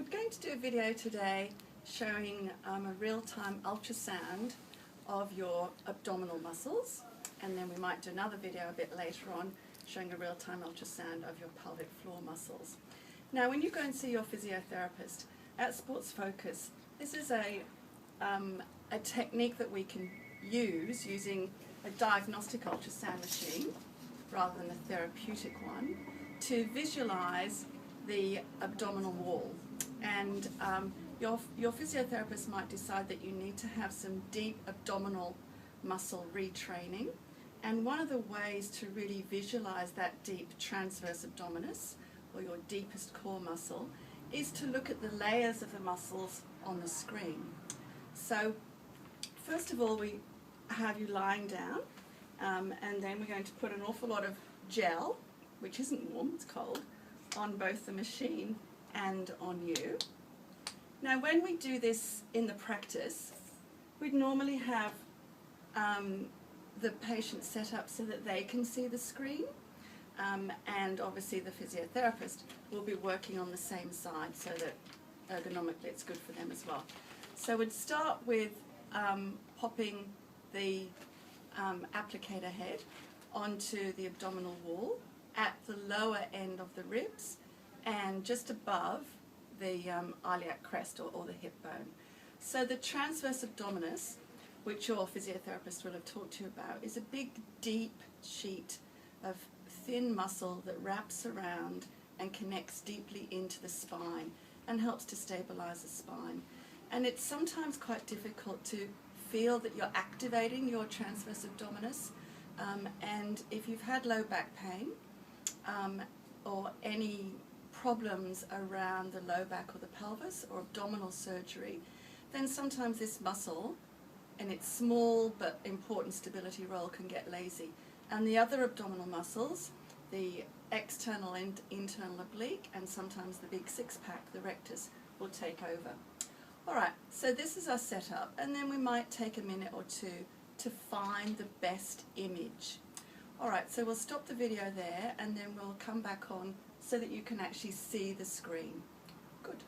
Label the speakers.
Speaker 1: going to do a video today showing a real-time ultrasound of your abdominal muscles, and then we might do another video a bit later on showing a real-time ultrasound of your pelvic floor muscles. Now when you go and see your physiotherapist at Sports Focus, this is a technique that we can use using a diagnostic ultrasound machine rather than a therapeutic one to visualize the abdominal wall. And your physiotherapist might decide that you need to have some deep abdominal muscle retraining, and one of the ways to really visualize that deep transverse abdominis, or your deepest core muscle, is to look at the layers of the muscles on the screen. So first of all, we have you lying down, and then we're going to put an awful lot of gel, which isn't warm, it's cold, on both the machine and on you. Now when we do this in the practice, we'd normally have the patient set up so that they can see the screen, and obviously the physiotherapist will be working on the same side so that ergonomically it's good for them as well. So we'd start with popping the applicator head onto the abdominal wall at the lower end of the ribs and just above the iliac crest or the hip bone. So the transverse abdominis, which your physiotherapist will have talked to you about, is a big deep sheet of thin muscle that wraps around and connects deeply into the spine and helps to stabilize the spine. And it's sometimes quite difficult to feel that you're activating your transverse abdominis, and if you've had low back pain or any problems around the low back or the pelvis or abdominal surgery, then sometimes this muscle in its small but important stability role can get lazy, and the other abdominal muscles, the external and internal oblique, and sometimes the big six-pack, the rectus, will take over. Alright, so this is our setup, and then we might take a minute or two to find the best image. Alright, so we'll stop the video there and then we'll come back on so that you can actually see the screen. Good.